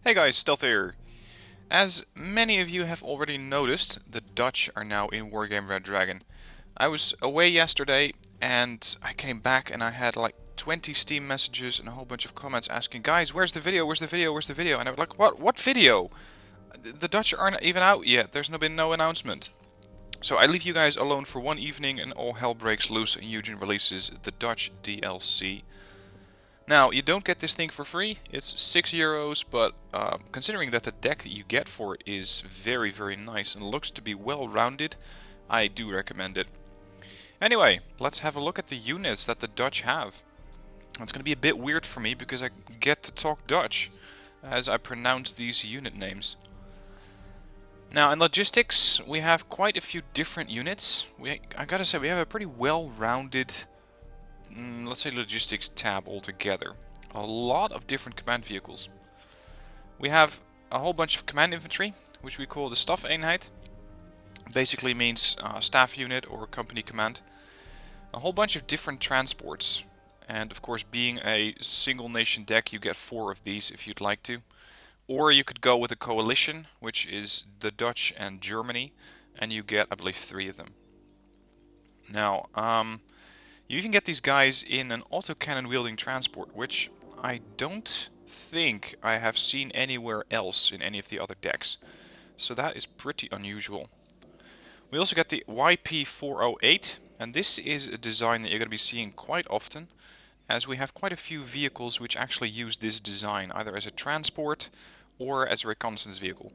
Hey guys, Stealth here. As many of you have already noticed, the Dutch are now in Wargame Red Dragon. I was away yesterday and I came back and I had like 20 Steam messages and a whole bunch of comments asking, guys, where's the video, where's the video, where's the video? And I was like, what video? The Dutch aren't even out yet, there's been no announcement. So I leave you guys alone for one evening and all hell breaks loose and Eugene releases the Dutch DLC. Now, you don't get this thing for free, it's €6, but considering that the deck that you get for it is very, very nice and looks to be well rounded, I do recommend it. Anyway, let's have a look at the units that the Dutch have. It's going to be a bit weird for me because I get to talk Dutch as I pronounce these unit names. Now, in logistics, we have quite a few different units. I gotta say, we have a pretty well-rounded, let's say, logistics tab altogether. A lot of different command vehicles. We have a whole bunch of command infantry, which we call the Stafeenheid. Basically means staff unit or company command. A whole bunch of different transports. And of course, being a single nation deck, you get 4 of these if you'd like to. Or you could go with a coalition, which is the Dutch and Germany, and you get, I believe, 3 of them. Now, you even get these guys in an autocannon wielding transport, which I don't think I have seen anywhere else in any of the other decks. So that is pretty unusual. We also get the YP408, and this is a design that you're going to be seeing quite often, as we have quite a few vehicles which actually use this design, either as a transport or as a reconnaissance vehicle.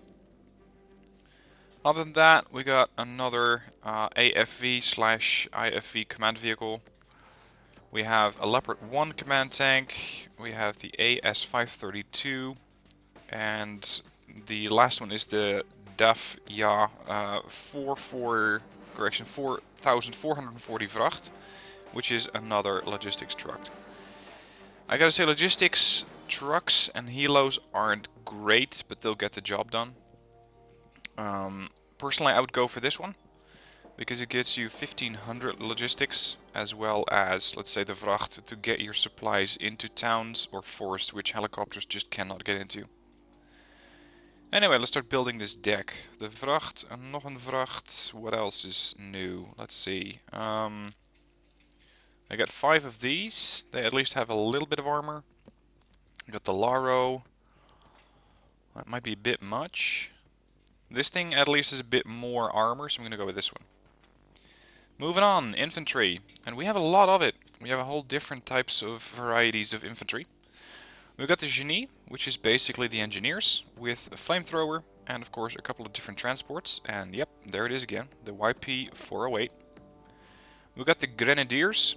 Other than that, we got another AFV/IFV command vehicle. We have a Leopard 1 command tank, we have the AS-532, and the last one is the DAF 4440 Vracht, which is another logistics truck. I gotta say, logistics trucks and helos aren't great, but they'll get the job done. Personally, I would go for this one, because it gets you 1500 logistics, as well as, let's say, the Vracht to get your supplies into towns or forests which helicopters just cannot get into. Anyway, let's start building this deck. The Vracht, and nog een Vracht. What else is new? Let's see. I got 5 of these. They at least have a little bit of armor. I got the Laro. That might be a bit much. This thing at least has a bit more armor, so I'm going to go with this one. Moving on, infantry. And we have a lot of it. We have a whole different types of varieties of infantry. We've got the Genie, which is basically the engineers, with a flamethrower and of course a couple of different transports. And yep, there it is again, the YP408. We've got the Grenadiers.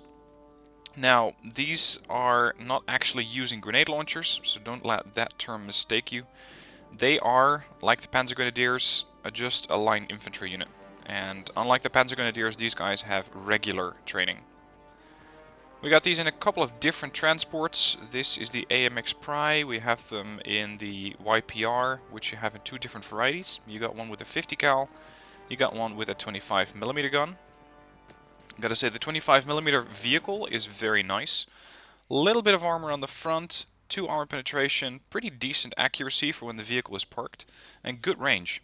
Now, these are not actually using grenade launchers, so don't let that term mistake you. They are, like the Panzer Grenadiers, just a line infantry unit. And unlike the Panzer Grenadiers, these guys have regular training. We got these in a couple of different transports. This is the AMX Pry. We have them in the YPR, which you have in 2 different varieties. You got one with a 50 cal, you got one with a 25mm gun. Gotta say, the 25mm vehicle is very nice. Little bit of armor on the front, 2 armor penetration, pretty decent accuracy for when the vehicle is parked, and good range.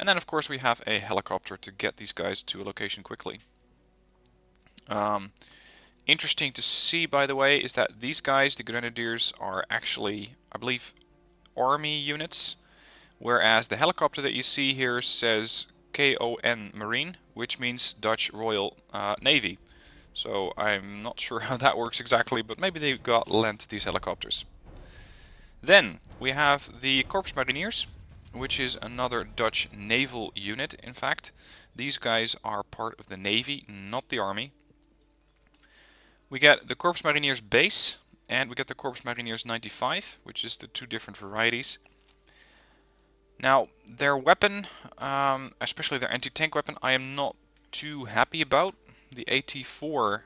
And then of course we have a helicopter to get these guys to a location quickly. Interesting to see, by the way, is that these guys, the Grenadiers, are actually, I believe, army units, whereas the helicopter that you see here says KON Marine, which means Dutch Royal Navy. So I'm not sure how that works exactly, but maybe they got lent these helicopters. Then we have the Corps Mariniers, which is another Dutch naval unit, in fact. These guys are part of the Navy, not the Army. We get the Corps Mariniers base, and we get the Corps Mariniers 95, which is the 2 different varieties. Now, their weapon, especially their anti-tank weapon, I am not too happy about. The AT4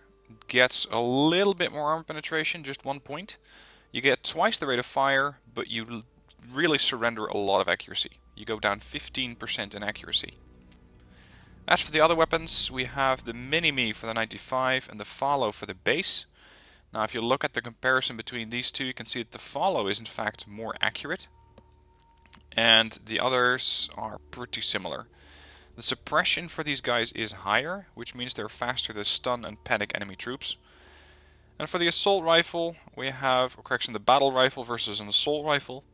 gets a little bit more armor penetration, just 1 point. You get twice the rate of fire, but you really surrender a lot of accuracy. You go down 15% in accuracy. As for the other weapons, we have the Mini-Me for the 95 and the Follow for the base. Now if you look at the comparison between these two, you can see that the Follow is in fact more accurate. and the others are pretty similar. The suppression for these guys is higher, which means they're faster to stun and panic enemy troops. And for the assault rifle, we have, or correction, the battle rifle versus an assault rifle.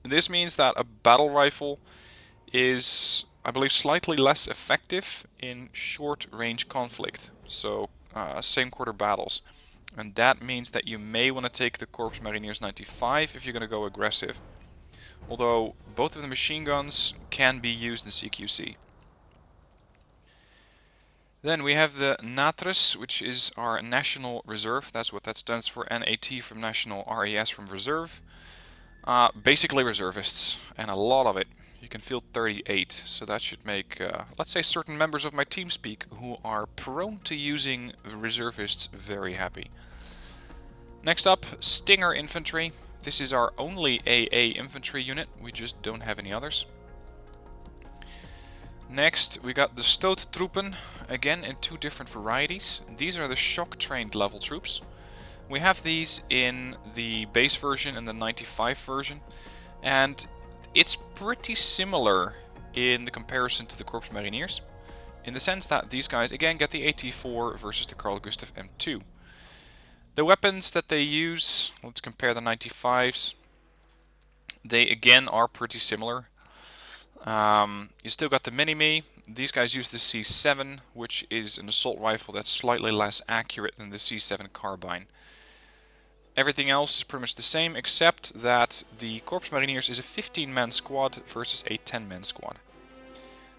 This means that a battle rifle is, I believe, slightly less effective in short-range conflict, so same quarter battles. And that means that you may want to take the Corps Mariniers 95 if you're going to go aggressive. Although both of the machine guns can be used in CQC. Then we have the NATRES, which is our National Reserve. That's what that stands for. NAT from National, RES from Reserve. Basically reservists, and a lot of it. You can field 38, so that should make, let's say, certain members of my team speak who are prone to using reservists very happy. Next up, Stinger Infantry. This is our only AA infantry unit, we just don't have any others. Next, we got the Stoottroepen, again in two different varieties. These are the shock-trained level troops. We have these in the base version and the 95 version, and it's pretty similar in the comparison to the Corps Mariniers, in the sense that these guys again get the AT4 versus the Carl Gustaf M2. The weapons that they use, let's compare the 95s, they again are pretty similar. You still got the Mini-Me. These guys use the C7, which is an assault rifle that's slightly less accurate than the C7 carbine. Everything else is pretty much the same, except that the Corps Mariniers is a 15-man squad versus a 10-man squad.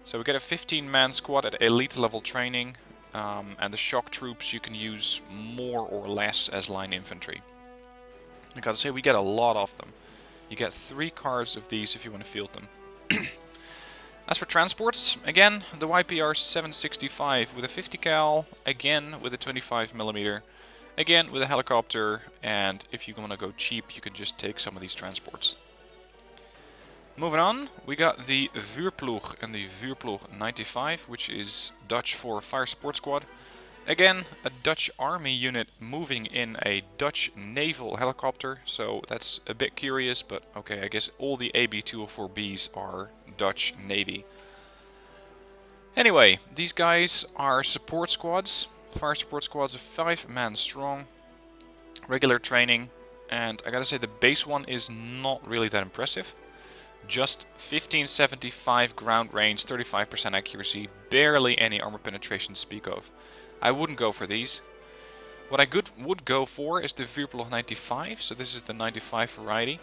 So we get a 15-man squad at elite level training, and the shock troops you can use more or less as line infantry. I gotta say, we get a lot of them. You get 3 cars of these if you want to field them. As for transports, again, the YPR 765 with a 50 cal, again with a 25mm, again with a helicopter, and if you want to go cheap, you can just take some of these transports. Moving on, we got the Vuurploeg and the Vuurploeg 95, which is Dutch for Fire Support Squad. Again, a Dutch army unit moving in a Dutch naval helicopter, so that's a bit curious, but okay, I guess all the AB-204Bs are Dutch Navy. Anyway, these guys are support squads, fire support squads of 5-man strong, regular training, and I gotta say the base one is not really that impressive. Just 1575 ground range, 35% accuracy, barely any armor penetration to speak of. I wouldn't go for these. What I would go for is the Vuurploeg 95, so this is the 95 variety.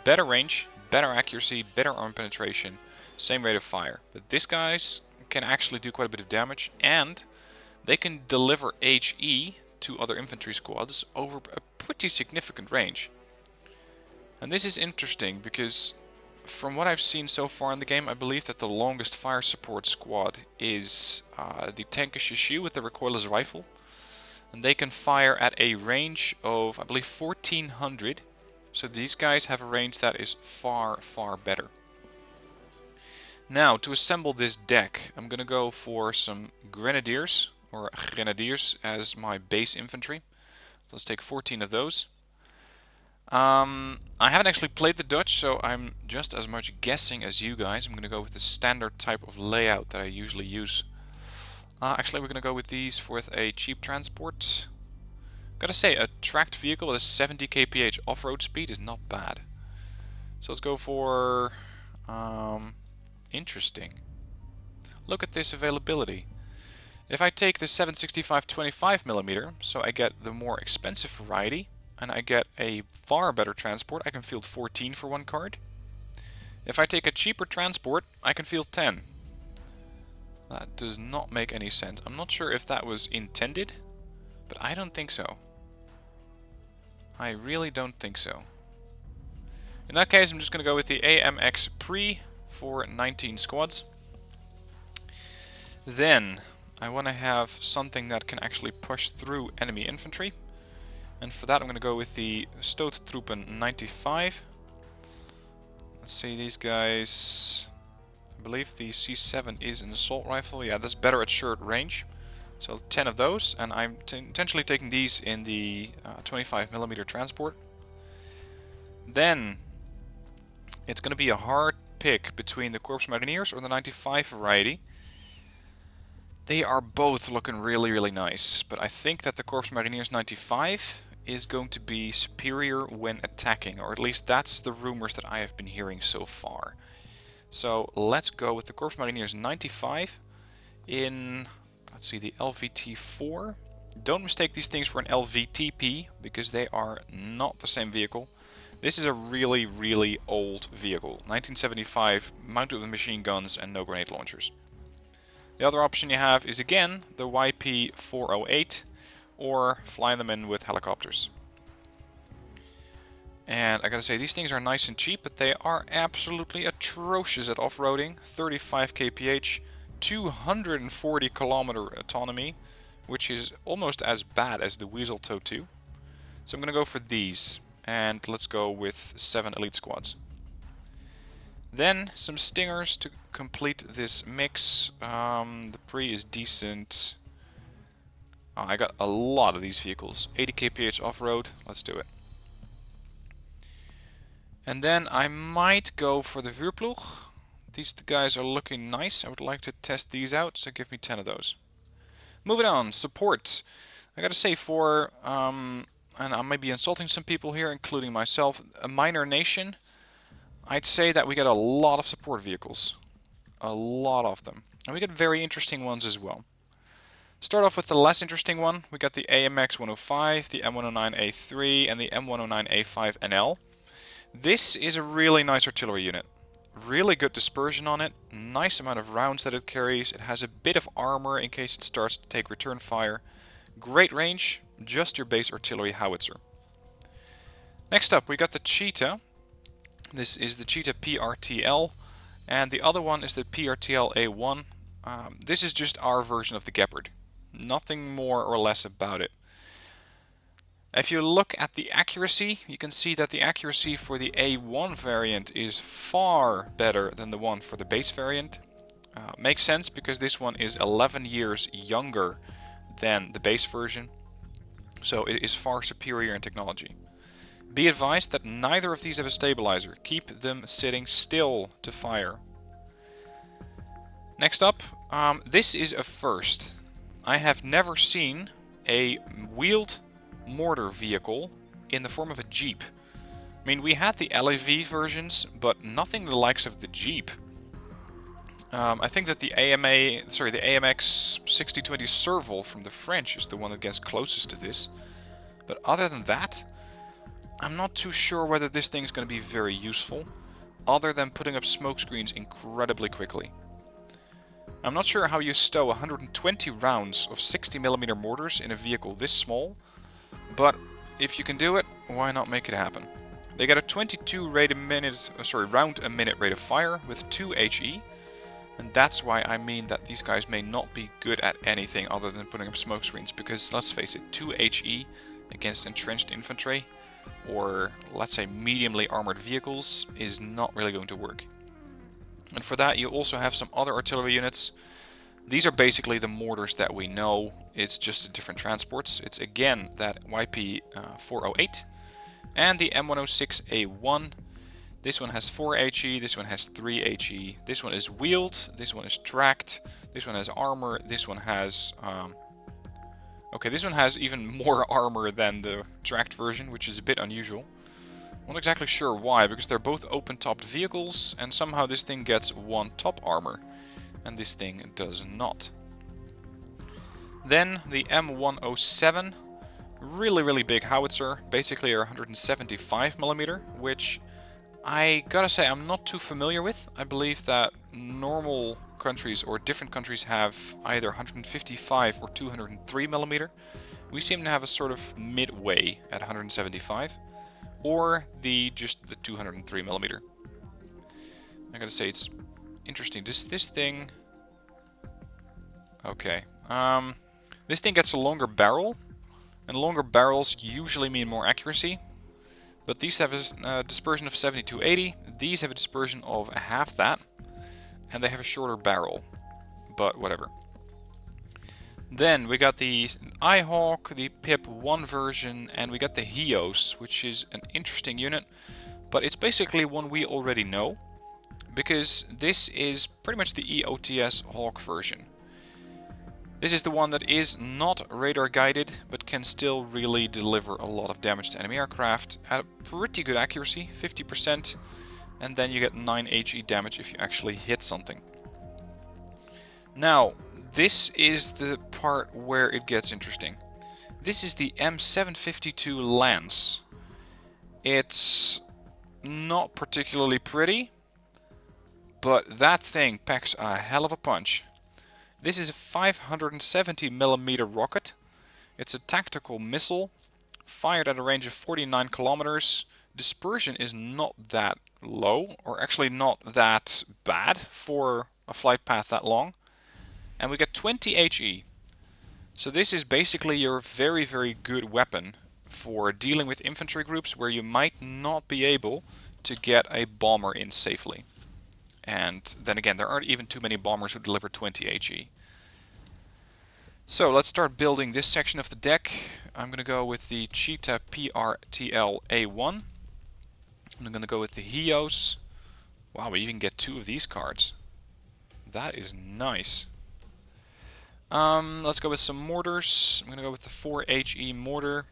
Better range, better accuracy, better armor penetration, same rate of fire. But these guys can actually do quite a bit of damage, and they can deliver HE to other infantry squads over a pretty significant range. And this is interesting because from what I've seen so far in the game, I believe that the longest fire support squad is the Tankeshishu with the recoilless rifle. And they can fire at a range of, I believe, 1400. So these guys have a range that is far, far better. Now, to assemble this deck, I'm going to go for some Grenadiers, or Grenadiers as my base infantry. Let's take 14 of those. I haven't actually played the Dutch, so I'm just as much guessing as you guys. I'm going to go with the standard type of layout that I usually use. Actually, we're going to go with these with a cheap transport. Gotta say, a tracked vehicle with a 70 kph off-road speed is not bad. So let's go for... interesting. Look at this availability. If I take the 765 25mm, so I get the more expensive variety, and I get a far better transport, I can field 14 for one card. If I take a cheaper transport, I can field 10. That does not make any sense. I'm not sure if that was intended, but I don't think so. I really don't think so. In that case, I'm just going to go with the AMX Pre for 19 squads. Then, I want to have something that can actually push through enemy infantry. And for that I'm going to go with the Stoottroepen 95. Let's see, these guys... I believe the C7 is an assault rifle. Yeah, that's better at short range. So 10 of those, and I'm intentionally taking these in the 25mm transport. Then It's going to be a hard pick between the Corps Mariniers or the 95 variety. They are both looking really, really nice, but I think that the Corps Mariniers 95 is going to be superior when attacking, or at least that's the rumors that I have been hearing so far. So let's go with the Corps Mariniers 95 in, let's see, the LVT4. Don't mistake these things for an LVTP, because they are not the same vehicle. This is a really, really old vehicle. 1975, mounted with machine guns and no grenade launchers. The other option you have is again the YP408, or flying them in with helicopters. And I gotta say, these things are nice and cheap, but they are absolutely atrocious at off-roading. 35 kph, 240 kilometer autonomy, which is almost as bad as the Weasel TOW 2. So I'm gonna go for these. And let's go with 7 elite squads. Then some stingers to complete this mix. The pre is decent. Oh, I got a lot of these vehicles. 80 kph off-road. Let's do it. And then I might go for the Vuurploeg. These guys are looking nice. I would like to test these out, so give me 10 of those. Moving on, support. I gotta say, for and I may be insulting some people here, including myself, a minor nation, I'd say that we get a lot of support vehicles. A lot of them. And we get very interesting ones as well. Start off with the less interesting one. We got the AMX 105, the M109A3, and the M109A5 NL. This is a really nice artillery unit. Really good dispersion on it, nice amount of rounds that it carries. It has a bit of armor in case it starts to take return fire. Great range, just your base artillery howitzer. Next up we got the Cheetah. This is the Cheetah PRTL, and the other one is the PRTL A1. This is just our version of the Gepard. Nothing more or less about it. If you look at the accuracy, you can see that the accuracy for the A1 variant is far better than the one for the base variant. Makes sense because this one is 11 years younger than the base version, so it is far superior in technology. Be advised that neither of these have a stabilizer. Keep them sitting still to fire. Next up, this is a first. I have never seen a wheeled mortar vehicle in the form of a Jeep. I mean, we had the LAV versions, but nothing the likes of the Jeep. I think that the AMX 6020 Serval from the French is the one that gets closest to this. But other than that, I'm not too sure whether this thing is going to be very useful, other than putting up smoke screens incredibly quickly. I'm not sure how you stow 120 rounds of 60mm mortars in a vehicle this small, but if you can do it, why not make it happen? They got a 22 round a minute rate of fire with 2 HE, and that's why I mean that these guys may not be good at anything other than putting up smoke screens, because let's face it, 2 HE against entrenched infantry, or let's say mediumly armored vehicles, is not really going to work. And for that you also have some other artillery units. These are basically the mortars that we know, it's just different transports. It's again that YP408 and the M106A1. This one has 4 HE, this one has 3 HE, this one is wheeled, this one is tracked, this one has armor, this one has... Okay, this one has even more armor than the tracked version, which is a bit unusual. I'm not exactly sure why, because they're both open-topped vehicles, and somehow this thing gets 1 top armor, and this thing does not. Then the M107, really big howitzer, basically a 175mm, which I gotta say I'm not too familiar with. I believe that normal countries or different countries have either 155 or 203mm. We seem to have a sort of midway at 175, or just the 203mm. I gotta say it's interesting. This thing... Okay. This thing gets a longer barrel, and longer barrels usually mean more accuracy. But these have a dispersion of 70 to 80. These have a dispersion of half that, and they have a shorter barrel. But whatever. Then we got the iHawk, the PIP 1 version, and we got the Hios, which is an interesting unit. but it's basically one we already know, because this is pretty much the EOTS Hawk version. This is the one that is not radar guided, but can still really deliver a lot of damage to enemy aircraft at a pretty good accuracy, 50%, and then you get 9 HE damage if you actually hit something. Now, this is the part where it gets interesting. This is the M752 Lance. It's not particularly pretty, but that thing packs a hell of a punch. This is a 570mm rocket. It's a tactical missile, fired at a range of 49 kilometers. Dispersion is not that low, or actually not that bad for a flight path that long. And we get 20 HE. So this is basically your very, very good weapon for dealing with infantry groups where you might not be able to get a bomber in safely. And then again, there aren't even too many bombers who deliver 20 HE. So let's start building this section of the deck. I'm going to go with the Cheetah PRTL A1. I'm going to go with the Hios. Wow, we even get 2 of these cards. That is nice. Let's go with some mortars. I'm going to go with the 4 HE mortar,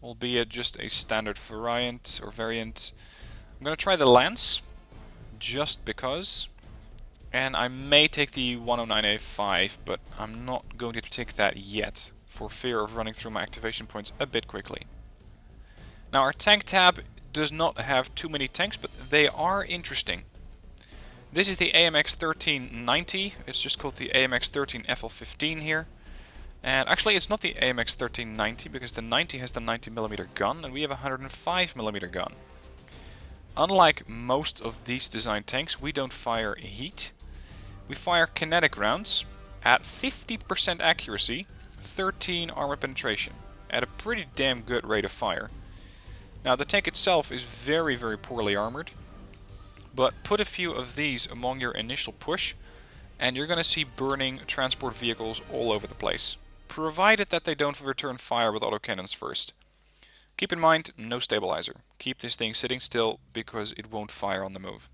albeit just a standard variant. I'm going to try the Lance, just because. And I may take the 109A5, but I'm not going to take that yet, for fear of running through my activation points a bit quickly. Now our tank tab does not have too many tanks, but they are interesting. This is the AMX 1390, it's just called the AMX 13 FL15 here. And actually it's not the AMX 1390, because the 90 has the 90mm gun, and we have a 105mm gun. Unlike most of these design tanks, we don't fire heat. We fire kinetic rounds at 50% accuracy, 13 armor penetration, at a pretty damn good rate of fire. Now the tank itself is very, very poorly armored, but put a few of these among your initial push and you're going to see burning transport vehicles all over the place, provided that they don't return fire with autocannons first. Keep in mind, no stabilizer. Keep this thing sitting still because it won't fire on the move.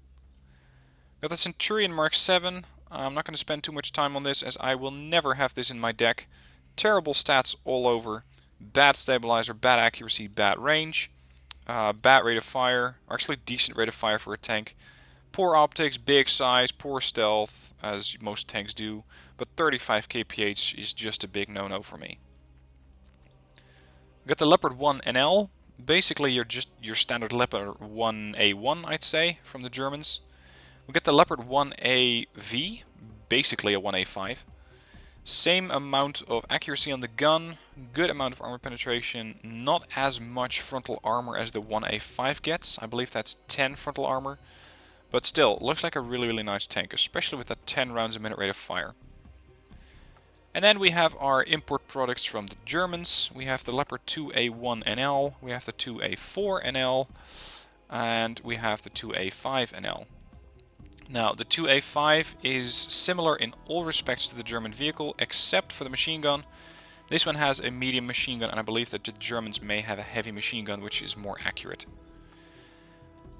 Got the Centurion Mark 7. I'm not going to spend too much time on this as I will never have this in my deck. Terrible stats all over. Bad stabilizer, bad accuracy, bad range. Bad rate of fire. Actually decent rate of fire for a tank. Poor optics, big size, poor stealth, as most tanks do. But 35 kph is just a big no-no for me. Got the Leopard 1 NL. Basically your standard Leopard 1A1, I'd say, from the Germans. We get the Leopard 1AV, basically a 1A5. Same amount of accuracy on the gun, good amount of armor penetration, not as much frontal armor as the 1A5 gets. I believe that's 10 frontal armor. But still, looks like a really, really nice tank, especially with that 10 rounds a minute rate of fire. And then we have our import products from the Germans. We have the Leopard 2A1 NL, we have the 2A4 NL, and we have the 2A5 NL. Now, the 2A5 is similar in all respects to the German vehicle, except for the machine gun. This one has a medium machine gun, and I believe that the Germans may have a heavy machine gun, which is more accurate.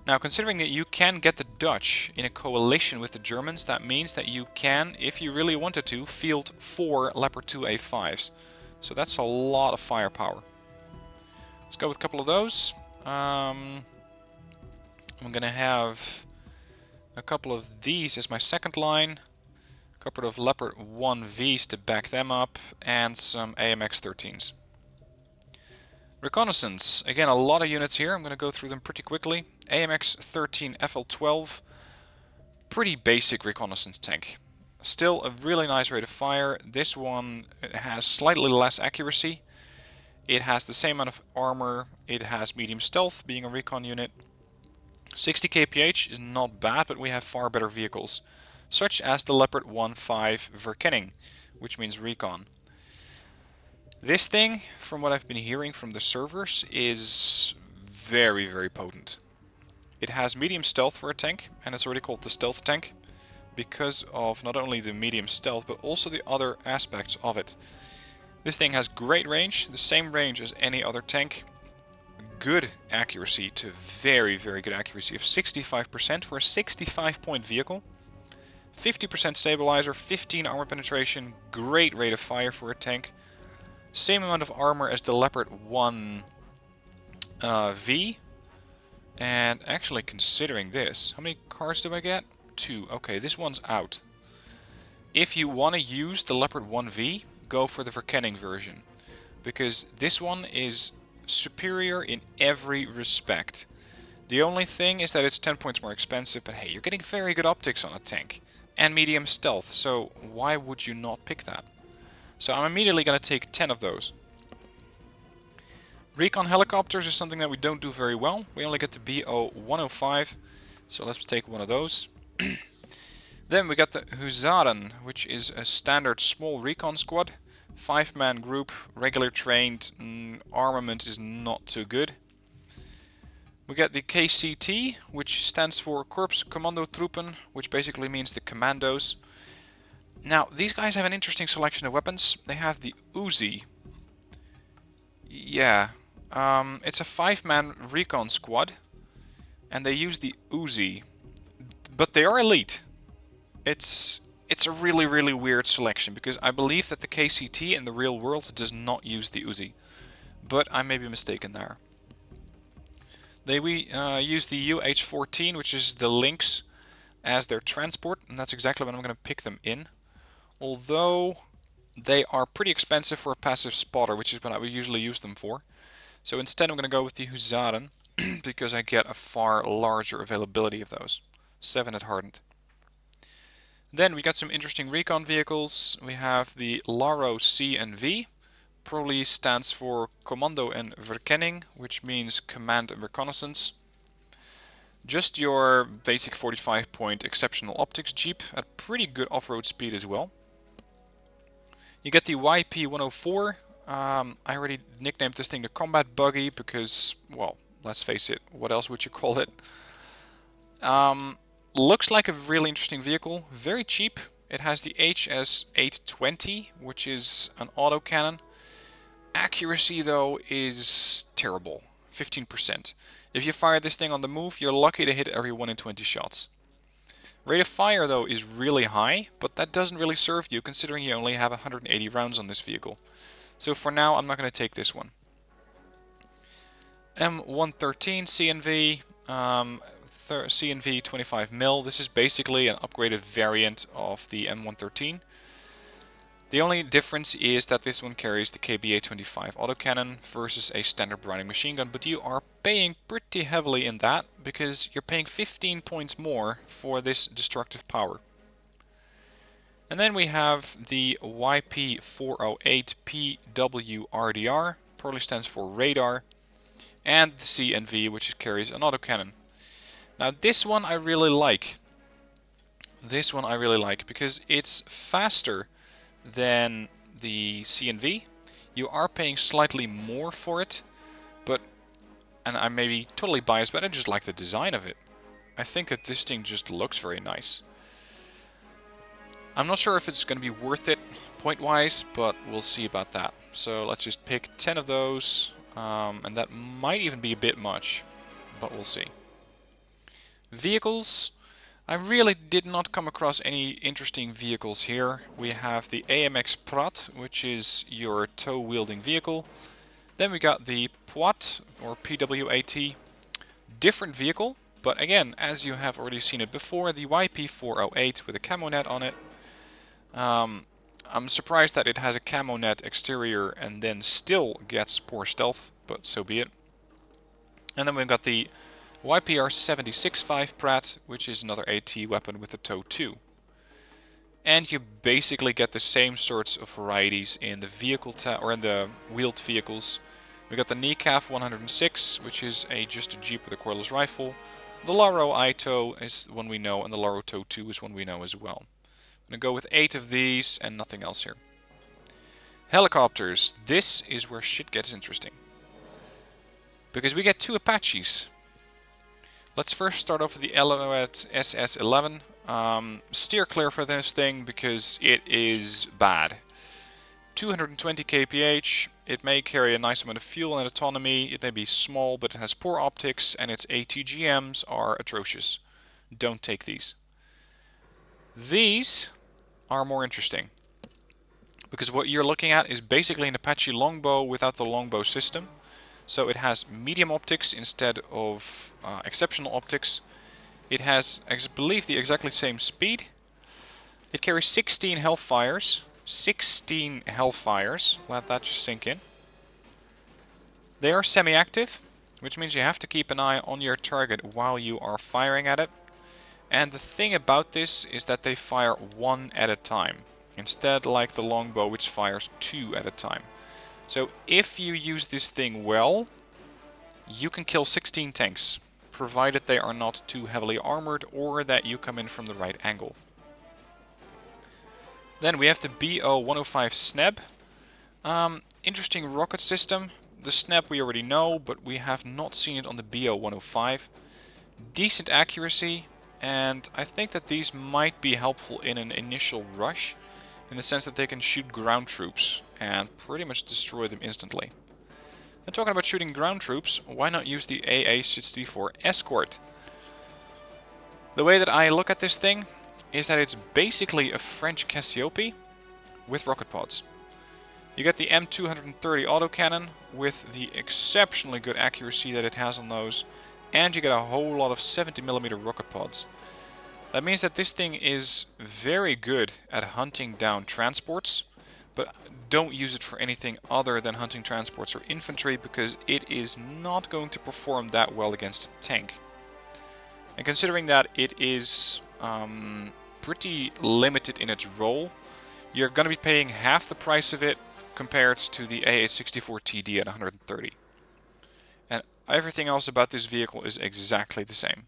Now, considering that you can get the Dutch in a coalition with the Germans, that means that you can, if you really wanted to, field 4 Leopard 2A5s. So that's a lot of firepower. Let's go with a couple of those. I'm going to have a couple of these as my second line, a couple of Leopard 1Vs to back them up, and some AMX 13s. Reconnaissance, again a lot of units here, I'm going to go through them pretty quickly. AMX 13 FL12, pretty basic reconnaissance tank. Still a really nice rate of fire. This one has slightly less accuracy. It has the same amount of armor, it has medium stealth, being a recon unit. 60 kph is not bad, but we have far better vehicles, such as the Leopard 1.5 Verkenning, which means recon. This thing, from what I've been hearing from the servers, is very, very potent. It has medium stealth for a tank, and it's already called the stealth tank, because of not only the medium stealth, but also the other aspects of it. This thing has great range, the same range as any other tank. good accuracy to very, very good accuracy of 65% for a 65-point vehicle. 50% stabilizer, 15 armor penetration, great rate of fire for a tank. Same amount of armor as the Leopard 1 V. And actually considering this, how many cars do I get? 2. Okay, this one's out. If you want to use the Leopard 1V, go for the Reconnaissance version. Because this one is superior in every respect. The only thing is that it's 10 points more expensive, but hey, you're getting very good optics on a tank. And medium stealth, so why would you not pick that? So I'm immediately going to take 10 of those. Recon helicopters is something that we don't do very well. We only get the BO-105, so let's take one of those. Then we got the Husaren, which is a standard small recon squad. 5-man group, regular trained, armament is not too good. We got the KCT, which stands for Korps Kommandotroepen, which basically means the commandos. Now, these guys have an interesting selection of weapons. They have the Uzi. Yeah, it's a 5-man recon squad, and they use the Uzi. But they are elite. It's a really, really weird selection, because I believe that the KCT in the real world does not use the Uzi. But I may be mistaken there. They use the UH-14, which is the Lynx, as their transport, and that's exactly what I'm going to pick them in. Although they are pretty expensive for a passive spotter, which is what I would usually use them for. So instead I'm going to go with the Husaren, because I get a far larger availability of those. 7 at hardened. Then we got some interesting recon vehicles. We have the Laro C and V. Probably stands for Commando and Verkenning, which means Command and Reconnaissance. Just your basic 45-point exceptional optics Jeep at pretty good off-road speed as well. You get the YP-104. I already nicknamed this thing the Combat Buggy because, well, let's face it, what else would you call it? Looks like a really interesting vehicle, very cheap. It has the HS-820, which is an autocannon. Accuracy, though, is terrible, 15%. If you fire this thing on the move, you're lucky to hit every 1 in 20 shots. Rate of fire, though, is really high, but that doesn't really serve you, considering you only have 180 rounds on this vehicle. So for now, I'm not going to take this one. M113 CNV, CNV 25mm. This is basically an upgraded variant of the M113. The only difference is that this one carries the KBA-25 autocannon versus a standard Browning machine gun, but you are paying pretty heavily in that because you're paying 15 points more for this destructive power. And then we have the YP-408 PWRDR, probably stands for radar, and the CNV, which carries an autocannon. Now this one I really like. This one I really like because it's faster than the CNV. You are paying slightly more for it, but, and I may be totally biased, but I just like the design of it. I think that this thing just looks very nice. I'm not sure if it's going to be worth it point-wise, but we'll see about that. So let's just pick 10 of those, and that might even be a bit much, but we'll see. Vehicles. I really did not come across any interesting vehicles here. We have the AMX Prat, which is your tow-wielding vehicle. Then we got the PWAT, or PWAT, different vehicle, but again, as you have already seen it before, the YP-408 with a camo net on it. I'm surprised that it has a camo net exterior and then still gets poor stealth, but so be it. And then we've got the YPR-76 Pratt, which is another AT weapon with a TOW 2. And you basically get the same sorts of varieties in the vehicle or in the wheeled vehicles. We got the NECAF 106, which is just a Jeep with a cordless rifle. The Laro ITO is one we know, and the Laro TOW 2 is one we know as well. I'm going to go with 8 of these and nothing else here. Helicopters. This is where shit gets interesting. Because we get 2 Apaches. Let's first start off with the Elevate SS-11. Steer clear for this thing because it is bad. 220 kph, It may carry a nice amount of fuel and autonomy, it may be small but it has poor optics, and its ATGMs are atrocious. Don't take these. These are more interesting, because what you're looking at is basically an Apache longbow without the longbow system. So it has medium optics instead of exceptional optics. It has, I believe, the exactly same speed. It carries 16 Hellfires. 16 Hellfires. Let that just sink in. They are semi-active, which means you have to keep an eye on your target while you are firing at it. And the thing about this is that they fire one at a time, instead like the longbow, which fires two at a time. So if you use this thing well, you can kill 16 tanks, provided they are not too heavily armored or that you come in from the right angle. Then we have the BO-105 SNEB. Interesting rocket system. The SNEB we already know, but we have not seen it on the BO-105. Decent accuracy, and I think that these might be helpful in an initial rush, in the sense that they can shoot ground troops and pretty much destroy them instantly. And talking about shooting ground troops, why not use the AA-64 Escort? The way that I look at this thing is that it's basically a French Cassiope with rocket pods. You get the M230 autocannon with the exceptionally good accuracy that it has on those, and you get a whole lot of 70mm rocket pods. That means that this thing is very good at hunting down transports, but don't use it for anything other than hunting transports or infantry, because it is not going to perform that well against a tank. And considering that it is pretty limited in its role, you're going to be paying half the price of it compared to the AA-64TD at 130. And everything else about this vehicle is exactly the same.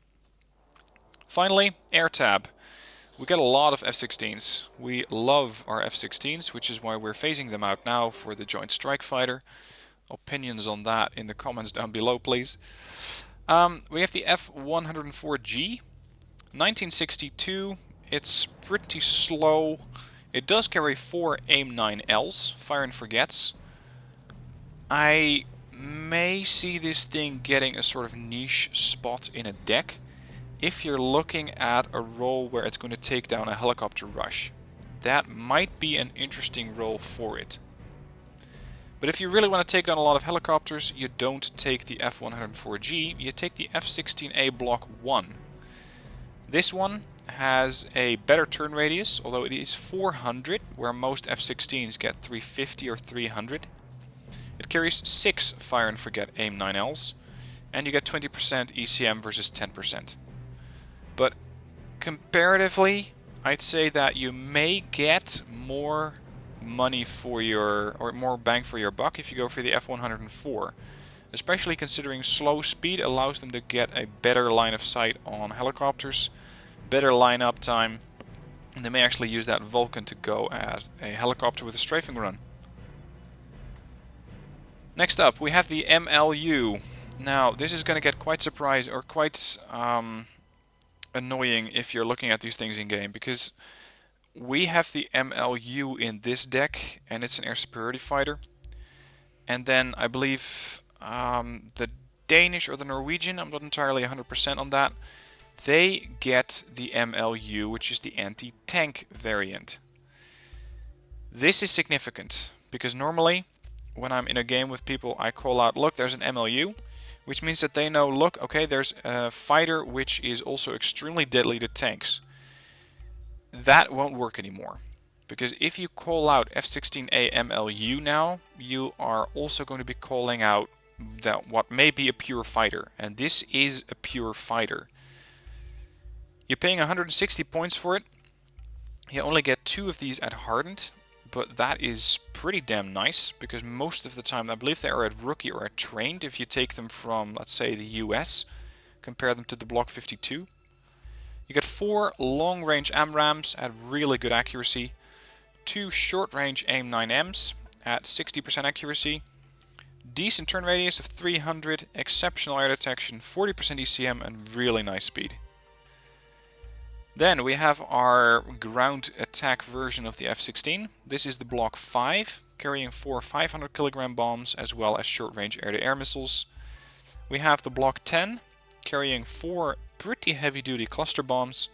Finally, air tab. We get a lot of F-16s. We love our F-16s, which is why we're phasing them out now for the Joint Strike Fighter. Opinions on that in the comments down below, please. We have the F-104G, 1962. It's pretty slow. It does carry 4 AIM-9Ls, fire and forgets. I may see this thing getting a sort of niche spot in a deck if you're looking at a role where it's going to take down a helicopter rush. That might be an interesting role for it. But if you really want to take down a lot of helicopters, you don't take the F-104G, you take the F-16A Block 1. This one has a better turn radius, although it is 400, where most F-16s get 350 or 300. It carries 6 fire and forget AIM-9Ls, and you get 20% ECM versus 10%. But comparatively, I'd say that you may get more money for your, or more bang for your buck if you go for the F-104. Especially considering slow speed allows them to get a better line of sight on helicopters, better line-up time, and they may actually use that Vulcan to go at a helicopter with a strafing run. Next up, we have the MLU. Now, this is going to get quite surprised or quite annoying if you're looking at these things in game, because we have the MLU in this deck, and it's an air superiority fighter. And then I believe the Danish or the Norwegian, I'm not entirely 100% on that, they get the MLU, which is the anti-tank variant. This is significant, because normally when I'm in a game with people, I call out, look, there's an MLU, which means that they know, look, okay, there's a fighter which is also extremely deadly to tanks. That won't work anymore, because if you call out F-16A MLU now, you are also going to be calling out that what may be a pure fighter, and this is a pure fighter. You're paying 160 points for it. You only get 2 of these at hardened, but that is pretty damn nice, because most of the time, I believe they are at rookie or at trained if you take them from, let's say, the US, compare them to the Block 52. You get 4 long-range AMRAAMs at really good accuracy, 2 short-range AIM-9Ms at 60% accuracy, decent turn radius of 300, exceptional air detection, 40% ECM, and really nice speed. Then we have our ground attack version of the F-16. This is the Block 5, carrying 4 500 kilogram bombs as well as short-range air-to-air missiles. We have the Block 10 carrying 4 pretty heavy-duty cluster bombs,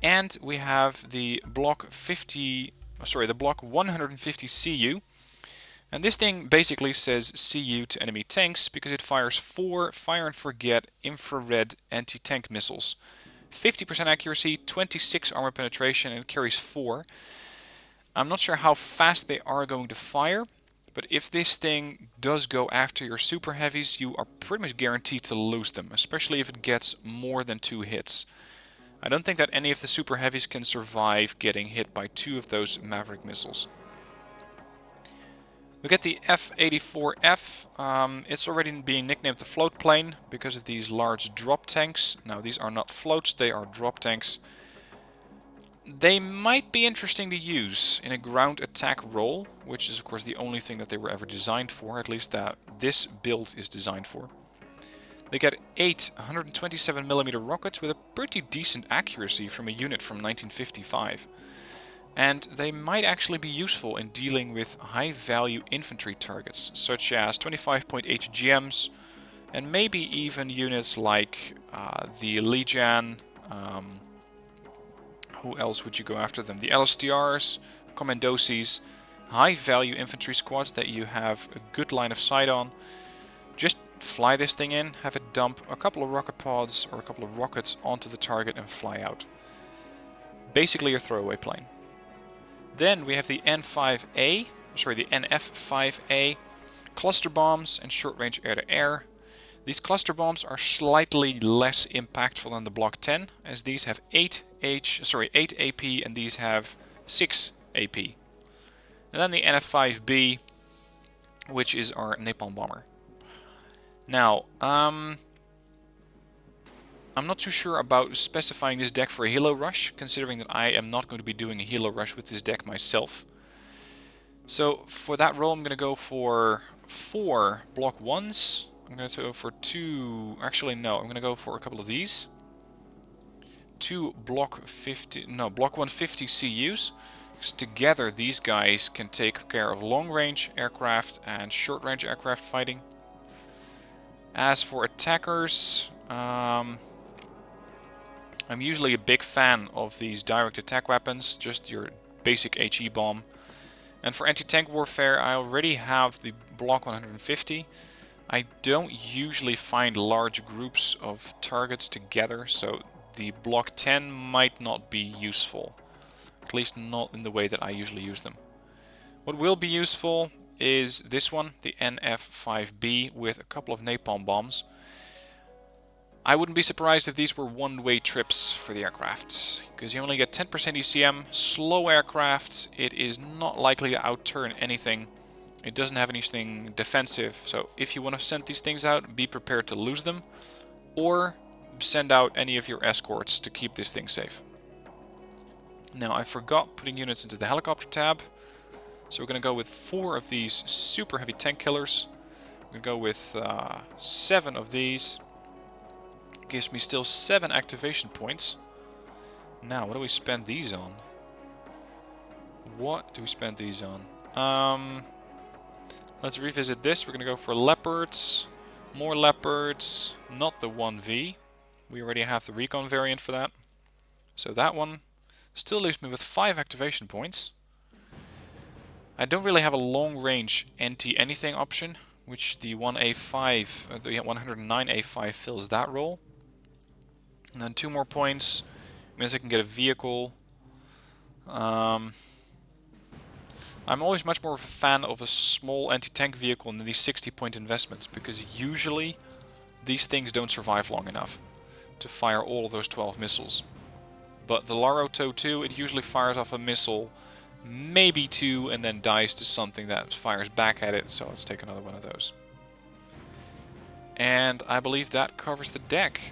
and we have the Block 150 CU. And this thing basically says CU to enemy tanks because it fires 4 fire and forget infrared anti-tank missiles. 50% accuracy, 26 armor penetration, and it carries 4. I'm not sure how fast they are going to fire, but if this thing does go after your super heavies, you are pretty much guaranteed to lose them, especially if it gets more than 2 hits. I don't think that any of the super heavies can survive getting hit by 2 of those Maverick missiles. We get the F-84F. It's already being nicknamed the float plane because of these large drop tanks. Now, these are not floats, they are drop tanks. They might be interesting to use in a ground attack role, which is of course the only thing that they were ever designed for, at least that this build is designed for. They get 8 127mm rockets with a pretty decent accuracy from a unit from 1955. And they might actually be useful in dealing with high-value infantry targets, such as 25-point HGMs, and maybe even units like the Legion. Who else would you go after them? The LSTRs, Commandosis, high-value infantry squads that you have a good line of sight on. Just fly this thing in, have it dump a couple of rocket pods or a couple of rockets onto the target and fly out. Basically a throwaway plane. Then we have the NF-5A, cluster bombs and short-range air-to-air. These cluster bombs are slightly less impactful than the Block 10, as these have 8 AP and these have 6 AP. And then the NF-5B, which is our napalm bomber. Now, I'm not too sure about specifying this deck for a helo rush, considering that I am not going to be doing a helo rush with this deck myself. So for that role I'm going to go for 4 Block 1s. I'm going to go for 2... Actually no, I'm going to go for a couple of these. 2 Block 150 CUs. Because together these guys can take care of long-range aircraft and short-range aircraft fighting. As for attackers... I'm usually a big fan of these direct attack weapons, just your basic HE bomb. And for anti-tank warfare I already have the Block 150. I don't usually find large groups of targets together, so the Block 10 might not be useful. At least not in the way that I usually use them. What will be useful is this one, the NF-5B, with a couple of napalm bombs. I wouldn't be surprised if these were one-way trips for the aircraft, because you only get 10% ECM, slow aircraft, it is not likely to outturn anything, it doesn't have anything defensive, so if you want to send these things out, be prepared to lose them, or send out any of your escorts to keep this thing safe. Now, I forgot putting units into the helicopter tab, so we're going to go with 4 of these super heavy tank killers, we're going to go with 7 of these. Gives me still 7 activation points. Now, what do we spend these on? What do we spend these on? Let's revisit this. We're going to go for leopards. More leopards. Not the 1V. We already have the recon variant for that. So that one still leaves me with 5 activation points. I don't really have a long-range anti-anything option, which the 1A5, the 109A5 fills that role. And then 2 more points means I can get a vehicle. I'm always much more of a fan of a small anti-tank vehicle than these 60-point investments, because usually these things don't survive long enough to fire all of those 12 missiles. But the Laro TOW 2, it usually fires off a missile, maybe 2, and then dies to something that fires back at it, so let's take another one of those. And I believe that covers the deck.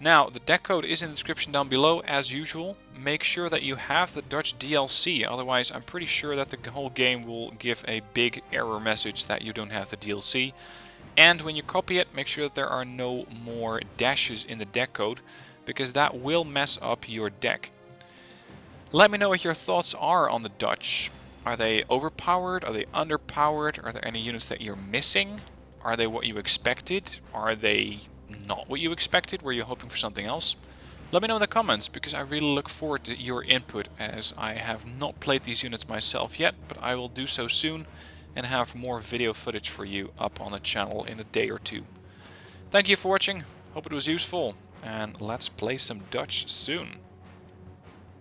Now, the deck code is in the description down below, as usual. Make sure that you have the Dutch DLC, otherwise I'm pretty sure that the whole game will give a big error message that you don't have the DLC. And when you copy it, make sure that there are no more dashes in the deck code, because that will mess up your deck. Let me know what your thoughts are on the Dutch. Are they overpowered? Are they underpowered? Are there any units that you're missing? Are they what you expected? Are they not what you expected? Were you hoping for something else? Let me know in the comments, because I really look forward to your input, as I have not played these units myself yet, but I will do so soon and have more video footage for you up on the channel in a day or two. Thank you for watching, hope it was useful, and let's play some Dutch soon.